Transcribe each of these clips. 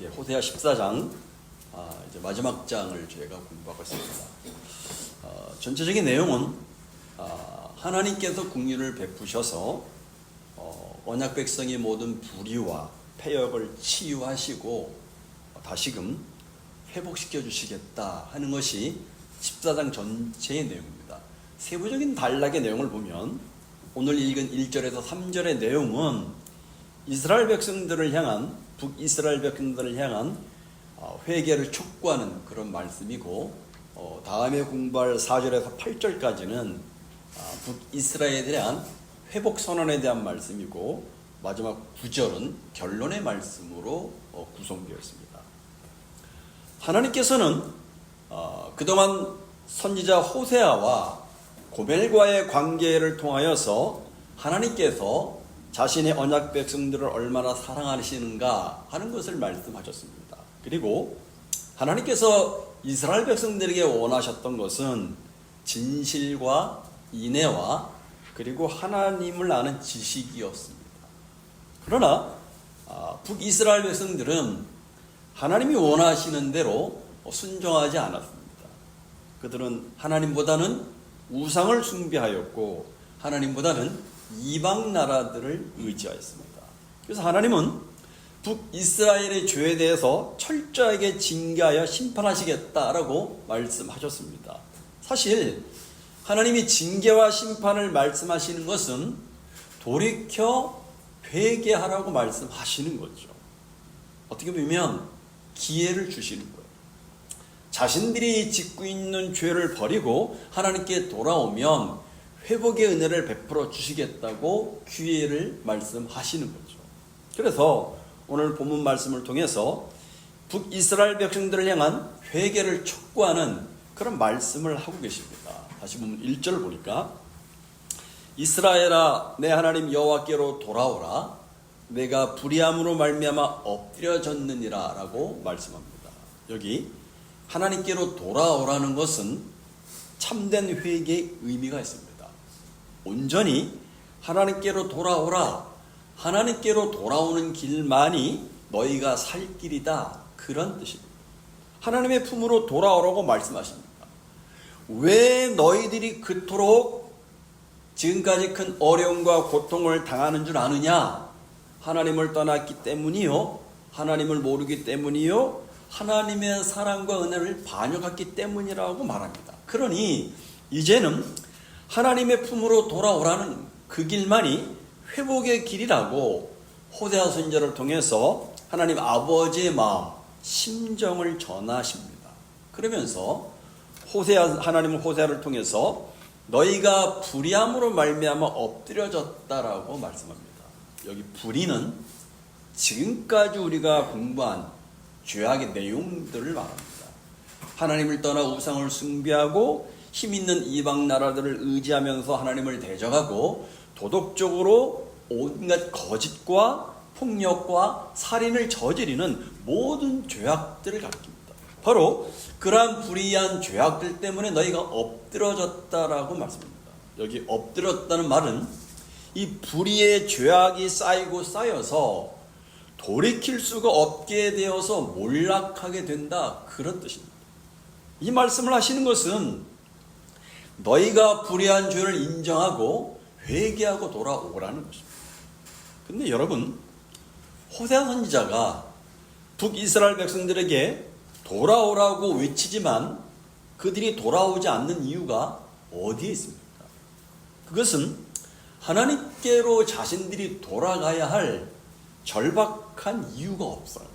호세아 14장 이제 마지막 장을 저희가 공부하고 있습니다. 전체적인 내용은 하나님께서 긍휼을 베푸셔서 언약 백성의 모든 불의와 패역을 치유하시고 다시금 회복시켜 주시겠다 하는 것이 14장 전체의 내용입니다. 세부적인 단락의 내용을 보면 오늘 읽은 1절에서 3절의 내용은 이스라엘 백성들을 향한 북이스라엘 백성들을 향한 회개를 촉구하는 그런 말씀이고, 다음에 공부할 4절에서 8절까지는 북이스라엘에 대한 회복 선언에 대한 말씀이고, 마지막 9절은 결론의 말씀으로 구성되어 있습니다. 하나님께서는 그동안 선지자 호세아와 고멜과의 관계를 통하여서 하나님께서 자신의 언약 백성들을 얼마나 사랑하시는가 하는 것을 말씀하셨습니다. 그리고 하나님께서 이스라엘 백성들에게 원하셨던 것은 진실과 인애와 그리고 하나님을 아는 지식이었습니다. 그러나 북이스라엘 백성들은 하나님이 원하시는 대로 순종하지 않았습니다. 그들은 하나님보다는 우상을 숭배하였고 하나님보다는 이방 나라들을 의지하였습니다. 그래서 하나님은 북이스라엘의 죄에 대해서 철저하게 징계하여 심판하시겠다라고 말씀하셨습니다. 사실 하나님이 징계와 심판을 말씀하시는 것은 돌이켜 회개하라고 말씀하시는 거죠. 어떻게 보면 기회를 주시는 거예요. 자신들이 짓고 있는 죄를 버리고 하나님께 돌아오면 회복의 은혜를 베풀어 주시겠다고 기회를 말씀하시는 거죠. 그래서 오늘 본문 말씀을 통해서 북이스라엘 백성들을 향한 회개를 촉구하는 그런 말씀을 하고 계십니다. 다시 보면 1절을 보니까 이스라엘아 내 하나님 여호와께로 돌아오라 내가 불의함으로 말미암아 엎드려졌느니라 라고 말씀합니다. 여기 하나님께로 돌아오라는 것은 참된 회개의 의미가 있습니다. 온전히 하나님께로 돌아오라. 하나님께로 돌아오는 길만이 너희가 살 길이다. 그런 뜻입니다. 하나님의 품으로 돌아오라고 말씀하십니다. 왜 너희들이 그토록 지금까지 큰 어려움과 고통을 당하는 줄 아느냐? 하나님을 떠났기 때문이요. 하나님을 모르기 때문이요. 하나님의 사랑과 은혜를 반역했기 때문이라고 말합니다. 그러니 이제는 하나님의 품으로 돌아오라는 그 길만이 회복의 길이라고 호세아 선지자를 통해서 하나님 아버지의 마음, 심정을 전하십니다. 그러면서 하나님은 호세아를 통해서 너희가 불의함으로 말미암아 엎드려졌다라고 말씀합니다. 여기 불의는 지금까지 우리가 공부한 죄악의 내용들을 말합니다. 하나님을 떠나 우상을 숭배하고 힘있는 이방 나라들을 의지하면서 하나님을 대적하고 도덕적으로 온갖 거짓과 폭력과 살인을 저지르는 모든 죄악들을 가리킵니다. 바로 그러한 불의한 죄악들 때문에 너희가 엎드러졌다라고 말씀합니다. 여기 엎드렸다는 말은 이 불의의 죄악이 쌓이고 쌓여서 돌이킬 수가 없게 되어서 몰락하게 된다 그런 뜻입니다. 이 말씀을 하시는 것은 너희가 불의한 죄를 인정하고 회개하고 돌아오라는 것입니다. 근데 여러분, 호세아 선지자가 북이스라엘 백성들에게 돌아오라고 외치지만 그들이 돌아오지 않는 이유가 어디에 있습니까? 그것은 하나님께로 자신들이 돌아가야 할 절박한 이유가 없어요.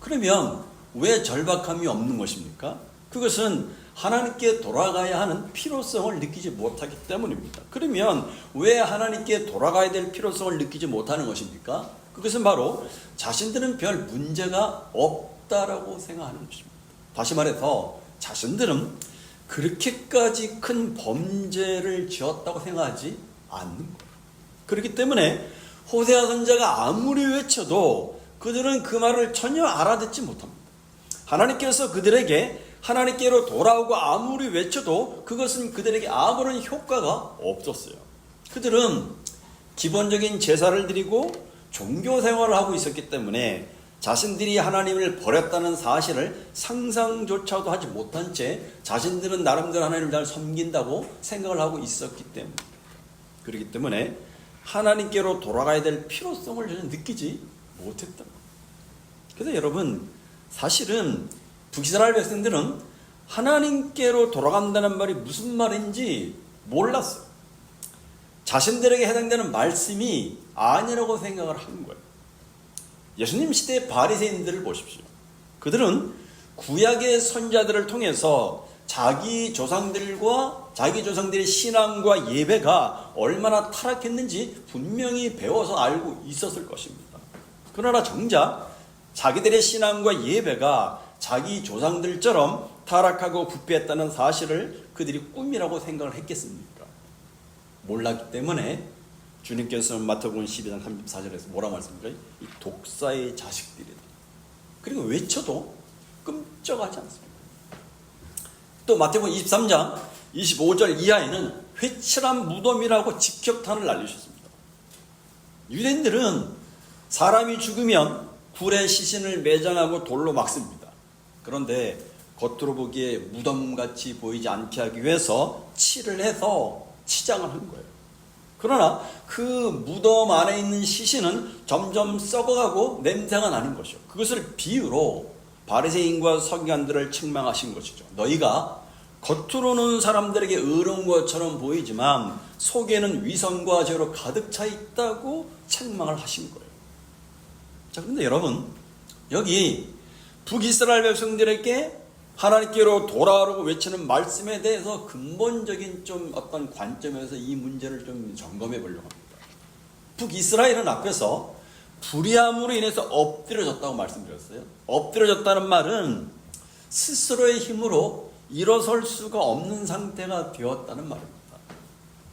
그러면 왜 절박함이 없는 것입니까? 그것은 하나님께 돌아가야 하는 필요성을 느끼지 못하기 때문입니다. 그러면 왜 하나님께 돌아가야 될 필요성을 느끼지 못하는 것입니까? 그것은 바로 자신들은 별 문제가 없다라고 생각하는 것입니다. 다시 말해서 자신들은 그렇게까지 큰 범죄를 지었다고 생각하지 않는 거예요. 그렇기 때문에 호세아 선지자가 아무리 외쳐도 그들은 그 말을 전혀 알아듣지 못합니다. 하나님께서 그들에게 하나님께로 돌아오고 아무리 외쳐도 그것은 그들에게 아무런 효과가 없었어요. 그들은 기본적인 제사를 드리고 종교 생활을 하고 있었기 때문에 자신들이 하나님을 버렸다는 사실을 상상조차도 하지 못한 채 자신들은 나름대로 하나님을 잘 섬긴다고 생각을 하고 있었기 때문에, 그렇기 때문에 하나님께로 돌아가야 될 필요성을 전혀 느끼지 못했다. 그래서 여러분, 사실은 북이스라엘 백성들은 하나님께로 돌아간다는 말이 무슨 말인지 몰랐어요. 자신들에게 해당되는 말씀이 아니라고 생각을 한 거예요. 예수님 시대의 바리새인들을 보십시오. 그들은 구약의 선자들을 통해서 자기 조상들의 신앙과 예배가 얼마나 타락했는지 분명히 배워서 알고 있었을 것입니다. 그러나 정작 자기들의 신앙과 예배가 자기 조상들처럼 타락하고 부패했다는 사실을 그들이 꿈이라고 생각을 했겠습니까? 몰랐기 때문에 주님께서는 마태복음 12장 34절에서 뭐라 말씀하십니까? 이 독사의 자식들이다. 그리고 외쳐도 끔찍하지 않습니다. 또 마태복음 23장 25절 이하에는 회칠한 무덤이라고 직격탄을 날리셨습니다. 유대인들은 사람이 죽으면 굴에 시신을 매장하고 돌로 막습니다. 그런데 겉으로 보기에 무덤같이 보이지 않게 하기 위해서 칠을 해서 치장을 한 거예요. 그러나 그 무덤 안에 있는 시신은 점점 썩어가고 냄새가 나는 것이요. 그것을 비유로 바리새인과 서기관들을 책망하신 것이죠. 너희가 겉으로는 사람들에게 의로운 것처럼 보이지만 속에는 위선과 죄로 가득 차 있다고 책망을 하신 거예요. 자, 그런데 여러분, 여기 북이스라엘 백성들에게 하나님께로 돌아오라고 외치는 말씀에 대해서 근본적인 좀 어떤 관점에서 이 문제를 좀 점검해 보려고 합니다. 북이스라엘은 앞에서 불의함으로 인해서 엎드려졌다고 말씀드렸어요. 엎드려졌다는 말은 스스로의 힘으로 일어설 수가 없는 상태가 되었다는 말입니다.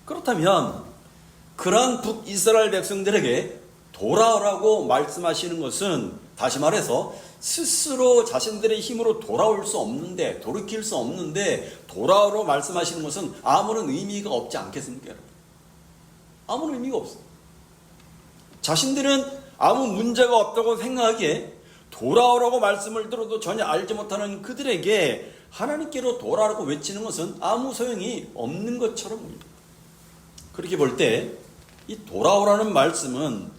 그렇다면 그러한 북이스라엘 백성들에게 돌아오라고 말씀하시는 것은, 다시 말해서 스스로 자신들의 힘으로 돌아올 수 없는데, 돌이킬 수 없는데 돌아오라고 말씀하시는 것은 아무런 의미가 없지 않겠습니까, 여러분? 아무런 의미가 없어요. 자신들은 아무 문제가 없다고 생각하기에 돌아오라고 말씀을 들어도 전혀 알지 못하는 그들에게 하나님께로 돌아오라고 외치는 것은 아무 소용이 없는 것처럼 보입니다. 그렇게 볼 때 이 돌아오라는 말씀은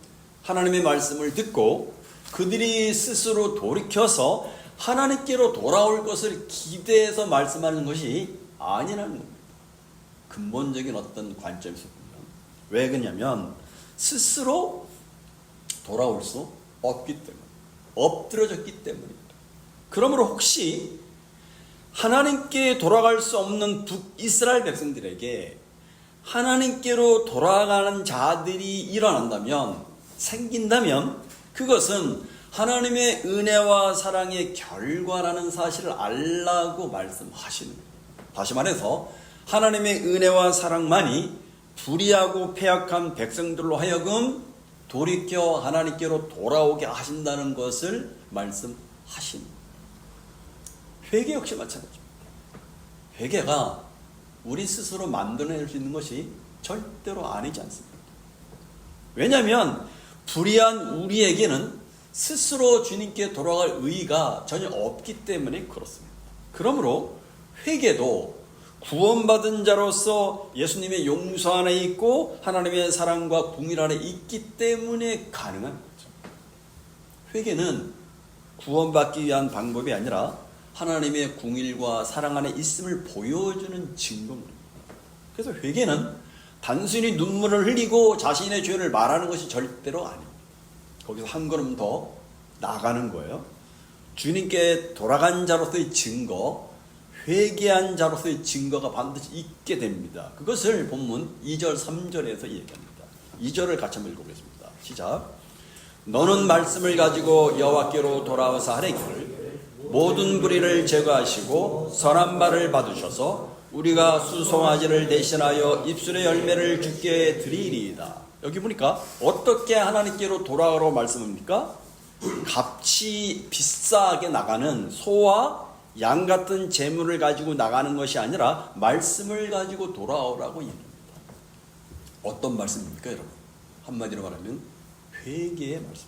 하나님의 말씀을 듣고 그들이 스스로 돌이켜서 하나님께로 돌아올 것을 기대해서 말씀하는 것이 아니라는 겁니다. 근본적인 어떤 관점에서 보면. 왜 그러냐면 스스로 돌아올 수 없기 때문에, 엎드려졌기 때문입니다. 그러므로 혹시 하나님께 돌아갈 수 없는 북이스라엘 백성들에게 하나님께로 돌아가는 자들이 일어난다면, 생긴다면 그것은 하나님의 은혜와 사랑의 결과라는 사실을 알라고 말씀하시는 거예요. 다시 말해서 하나님의 은혜와 사랑만이 불의하고 패역한 백성들로 하여금 돌이켜 하나님께로 돌아오게 하신다는 것을 말씀하신 거예요. 회개 역시 마찬가지입니다. 회개가 우리 스스로 만들어낼 수 있는 것이 절대로 아니지 않습니다. 왜냐하면 불의한 우리에게는 스스로 주님께 돌아갈 의의가 전혀 없기 때문에 그렇습니다. 그러므로 회개도 구원받은 자로서 예수님의 용서 안에 있고 하나님의 사랑과 궁일 안에 있기 때문에 가능한 거죠. 회개는 구원받기 위한 방법이 아니라 하나님의 궁일과 사랑 안에 있음을 보여주는 증거입니다. 그래서 회개는 단순히 눈물을 흘리고 자신의 죄를 말하는 것이 절대로 아닙니다. 거기서 한 걸음 더 나가는 거예요. 주님께 돌아간 자로서의 증거, 회개한 자로서의 증거가 반드시 있게 됩니다. 그것을 본문 2절 3절에서 얘기합니다. 2절을 같이 한번 읽어보겠습니다. 시작. 너는 말씀을 가지고 여호와께로 돌아와서 하래기를 모든 불의를 제거하시고 선한 발을 받으셔서 우리가 수송아지를 대신하여 입술의 열매를 주께 드리리이다. 여기 보니까 어떻게 하나님께로 돌아가라고 말씀합니까? 값이 비싸게 나가는 소와 양 같은 재물을 가지고 나가는 것이 아니라 말씀을 가지고 돌아오라고 얘기합니다. 어떤 말씀입니까, 여러분? 한마디로 말하면 회개의 말씀.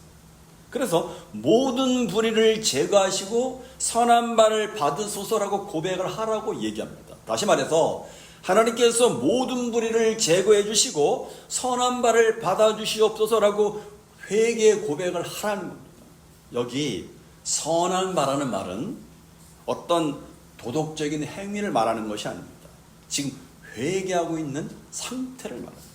그래서 모든 불의를 제거하시고 선한 바를 받으소서라고 고백을 하라고 얘기합니다. 다시 말해서 하나님께서 모든 불의를 제거해 주시고 선한 바를 받아 주시옵소서라고 회개 고백을 하라는 겁니다. 여기 선한 바라는 말은 어떤 도덕적인 행위를 말하는 것이 아닙니다. 지금 회개하고 있는 상태를 말합니다.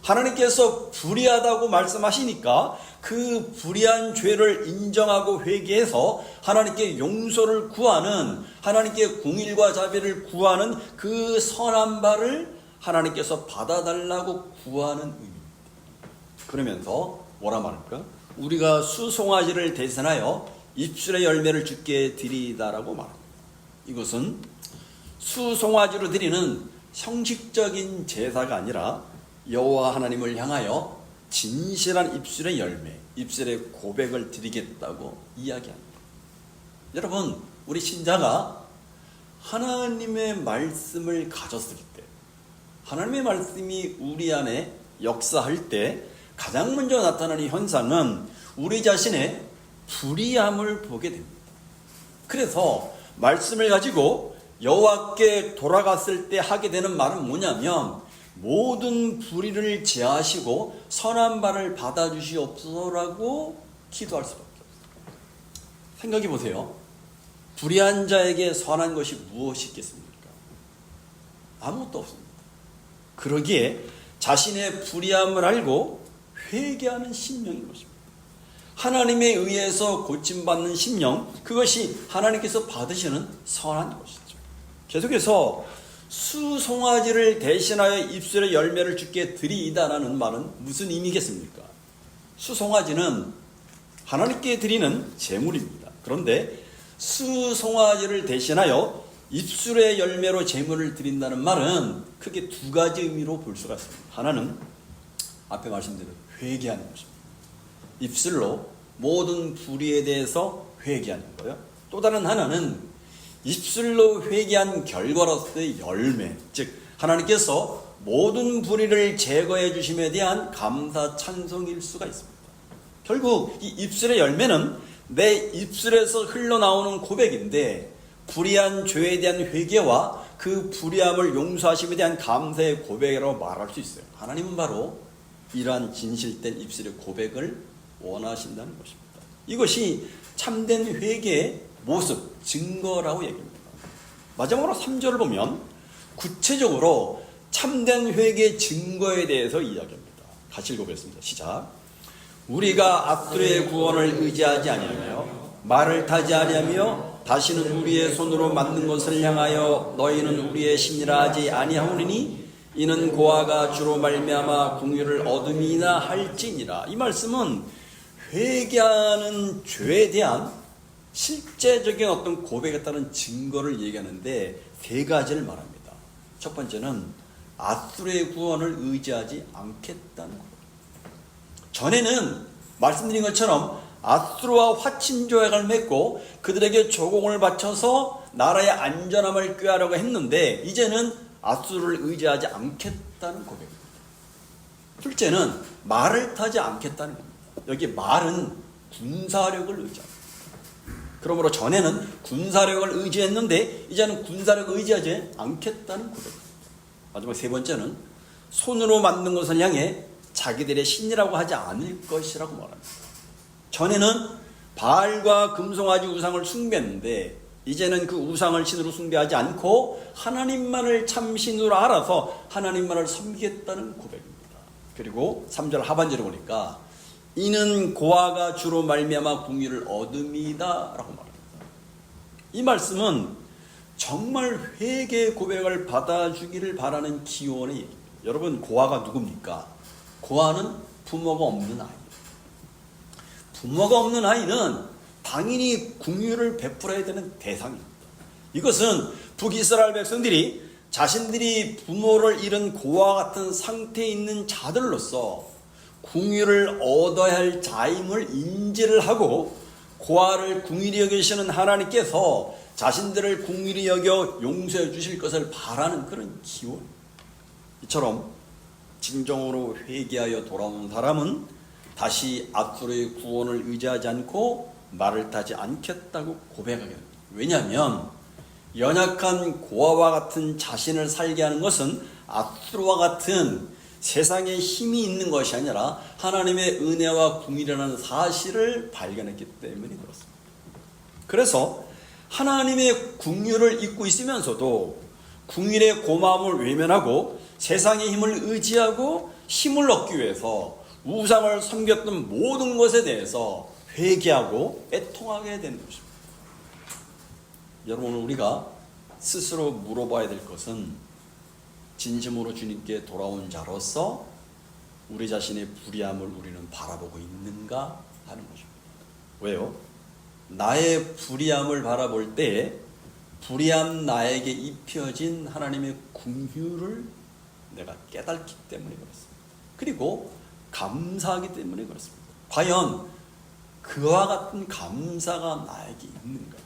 하나님께서 불의하다고 말씀하시니까 그 불의한 죄를 인정하고 회개해서 하나님께 용서를 구하는, 하나님께 공의와 자비를 구하는 그 선한 바를 하나님께서 받아달라고 구하는 의미입니다. 그러면서 뭐라 말할까? 우리가 수송아지를 대신하여 입술의 열매를 주께 드리다라고 말합니다. 이것은 수송아지로 드리는 형식적인 제사가 아니라 여호와 하나님을 향하여 진실한 입술의 열매, 입술의 고백을 드리겠다고 이야기합니다. 여러분, 우리 신자가 하나님의 말씀을 가졌을 때, 하나님의 말씀이 우리 안에 역사할 때 가장 먼저 나타나는 현상은 우리 자신의 불의함을 보게 됩니다. 그래서 말씀을 가지고 여호와께 돌아갔을 때 하게 되는 말은 뭐냐면 모든 불의를 제하시고 선한 바를 받아주시옵소서라고 기도할 수밖에 없어요. 생각해 보세요. 불의한 자에게 선한 것이 무엇이 있겠습니까? 아무것도 없습니다. 그러기에 자신의 불의함을 알고 회개하는 심령인 것입니다. 하나님에 의해서 고침받는 심령, 그것이 하나님께서 받으시는 선한 것이죠. 계속해서 수송아지를 대신하여 입술의 열매를 주께 드리이다라는 말은 무슨 의미겠습니까? 수송아지는 하나님께 드리는 제물입니다. 그런데 수송아지를 대신하여 입술의 열매로 제물을 드린다는 말은 크게 두 가지 의미로 볼 수가 있습니다. 하나는 앞에 말씀드린 회개하는 것입니다. 입술로 모든 불의에 대해서 회개하는 거예요. 또 다른 하나는 입술로 회개한 결과로서의 열매, 즉 하나님께서 모든 불의를 제거해 주심에 대한 감사 찬송일 수가 있습니다. 결국 이 입술의 열매는 내 입술에서 흘러나오는 고백인데 불의한 죄에 대한 회개와 그 불의함을 용서하심에 대한 감사의 고백이라고 말할 수 있어요. 하나님은 바로 이러한 진실된 입술의 고백을 원하신다는 것입니다. 이것이 참된 회개의 모습, 증거라고 얘기합니다. 마지막으로 3절을 보면 구체적으로 참된 회개의 증거에 대해서 이야기합니다. 같이 읽어보겠습니다. 시작. 우리가 압술의 구원을 의지하지 아니하며 말을 타지 아니하며 다시는 우리의 손으로 만든 것을 향하여 너희는 우리의 신이라 하지 아니하오리니 이는 고아가 주로 말미암아 공유를 얻음이나 할지니라. 이 말씀은 회개하는 죄에 대한 실제적인 어떤 고백에 따른 증거를 얘기하는데 세 가지를 말합니다. 첫 번째는 압술의 구원을 의지하지 않겠다는 것. 전에는 말씀드린 것처럼 압술과 화친 조약을 맺고 그들에게 조공을 바쳐서 나라의 안전함을 꾀하려고 했는데 이제는 압술을 의지하지 않겠다는 고백입니다. 둘째는 말을 타지 않겠다는 겁니다. 여기 말은 군사력을 의지합니다. 그러므로 전에는 군사력을 의지했는데 이제는 군사력을 의지하지 않겠다는 고백입니다. 마지막 세 번째는 손으로 만든 것을 향해 자기들의 신이라고 하지 않을 것이라고 말합니다. 전에는 바알과 금송아지 우상을 숭배했는데 이제는 그 우상을 신으로 숭배하지 않고 하나님만을 참 신으로 알아서 하나님만을 섬기겠다는 고백입니다. 그리고 3절 하반절에 보니까 이는 고아가 주로 말미암아 공의를 얻음이다 라고 말합니다. 이 말씀은 정말 회개의 고백을 받아주기를 바라는 기원의 얘기입니다. 여러분, 고아가 누굽니까? 고아는 부모가 없는 아이입니다. 부모가 없는 아이는 당연히 공의를 베풀어야 되는 대상입니다. 이것은 북이스라엘 백성들이 자신들이 부모를 잃은 고아와 같은 상태에 있는 자들로서 궁유를 얻어야 할 자임을 인지를 하고 고아를 궁일히 여기시는 하나님께서 자신들을 궁일히 여겨 용서해 주실 것을 바라는 그런 기원. 이처럼 진정으로 회개하여 돌아오는 사람은 다시 앞으로의 구원을 의지하지 않고 말을 타지 않겠다고 고백하게 됩니다. 왜냐하면 연약한 고아와 같은 자신을 살게 하는 것은 앞으로와 같은 세상에 힘이 있는 것이 아니라 하나님의 은혜와 궁일이라는 사실을 발견했기 때문에 그렇습니다. 그래서 하나님의 궁유를 잊고 있으면서도 궁일의 고마움을 외면하고 세상의 힘을 의지하고 힘을 얻기 위해서 우상을 섬겼던 모든 것에 대해서 회개하고 애통하게 되는 것입니다. 여러분, 우리가 스스로 물어봐야 될 것은 진심으로 주님께 돌아온 자로서 우리 자신의 불의함을 우리는 바라보고 있는가 하는 것입니다. 왜요? 나의 불의함을 바라볼 때 불의한 나에게 입혀진 하나님의 긍휼을 내가 깨닫기 때문에 그렇습니다. 그리고 감사하기 때문에 그렇습니다. 과연 그와 같은 감사가 나에게 있는가?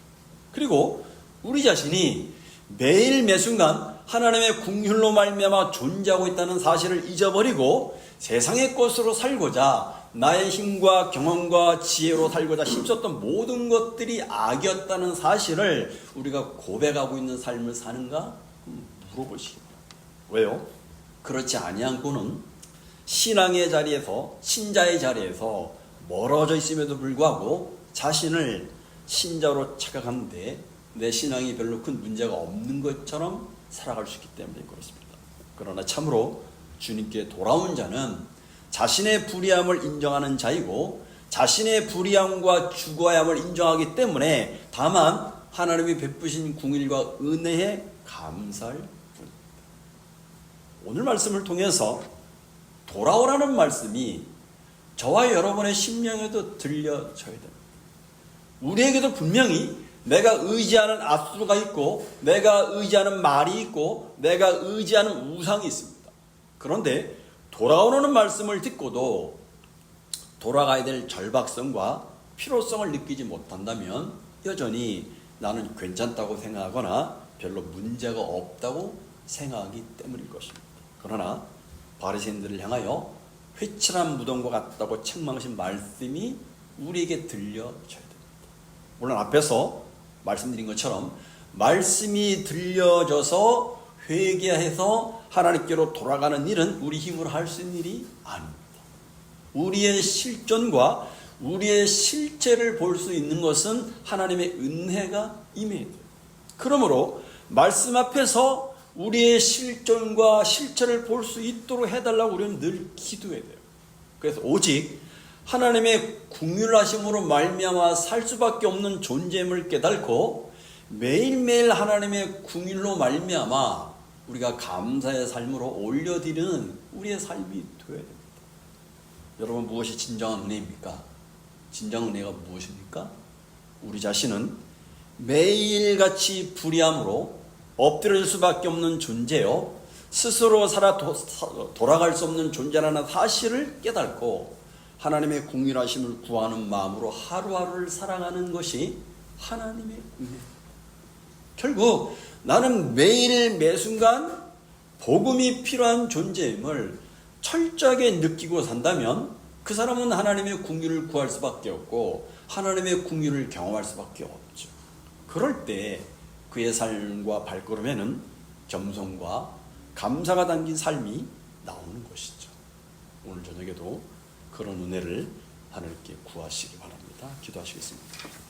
그리고 우리 자신이 매일 매순간 하나님의 긍휼로 말미암아 존재하고 있다는 사실을 잊어버리고 세상의 것으로 살고자 나의 힘과 경험과 지혜로 살고자 힘썼던 모든 것들이 악이었다는 사실을 우리가 고백하고 있는 삶을 사는가 물어보시기 바랍니다. 왜요? 그렇지 아니하고는 신앙의 자리에서, 신자의 자리에서 멀어져 있음에도 불구하고 자신을 신자로 착각하는데 내 신앙이 별로 큰 문제가 없는 것처럼 살아갈 수 있기 때문에 그렇습니다. 그러나 참으로 주님께 돌아온 자는 자신의 불의함을 인정하는 자이고 자신의 불의함과 죽어야함을 인정하기 때문에 다만 하나님이 베푸신 궁일과 은혜에 감사할 뿐입니다. 오늘 말씀을 통해서 돌아오라는 말씀이 저와 여러분의 심령에도 들려져야 됩니다. 우리에게도 분명히 내가 의지하는 압수가 있고 내가 의지하는 말이 있고 내가 의지하는 우상이 있습니다. 그런데 돌아오라는 말씀을 듣고도 돌아가야 될 절박성과 필요성을 느끼지 못한다면 여전히 나는 괜찮다고 생각하거나 별로 문제가 없다고 생각하기 때문일 것입니다. 그러나 바리새인들을 향하여 회칠한 무덤과 같다고 책망하신 말씀이 우리에게 들려져야 됩니다. 물론 앞에서 말씀드린 것처럼 말씀이 들려져서 회개해서 하나님께로 돌아가는 일은 우리 힘으로 할 수 있는 일이 아닙니다. 우리의 실존과 우리의 실체를 볼 수 있는 것은 하나님의 은혜가 임해야 돼요. 그러므로 말씀 앞에서 우리의 실존과 실체를 볼 수 있도록 해달라고 우리는 늘 기도해야 돼요. 그래서 오직 하나님의 긍휼하심으로 말미암아 살 수밖에 없는 존재임을 깨닫고 매일매일 하나님의 긍휼로 말미암아 우리가 감사의 삶으로 올려드리는 우리의 삶이 되어야 됩니다. 여러분, 무엇이 진정한 은혜입니까? 진정한 은혜가 무엇입니까? 우리 자신은 매일같이 불의함으로 엎드릴 수밖에 없는 존재요, 스스로 살아 돌아갈 수 없는 존재라는 사실을 깨닫고 하나님의 긍휼하심을 구하는 마음으로 하루하루를 살아가는 것이 하나님의 은혜. 결국 나는 매일 매순간 복음이 필요한 존재임을 철저하게 느끼고 산다면 그 사람은 하나님의 긍휼을 구할 수밖에 없고 하나님의 긍휼을 경험할 수밖에 없죠. 그럴 때 그의 삶과 발걸음에는 겸손과 감사가 담긴 삶이 나오는 것이죠. 오늘 저녁에도 그런 은혜를 하나님께 구하시기 바랍니다. 기도하시겠습니다.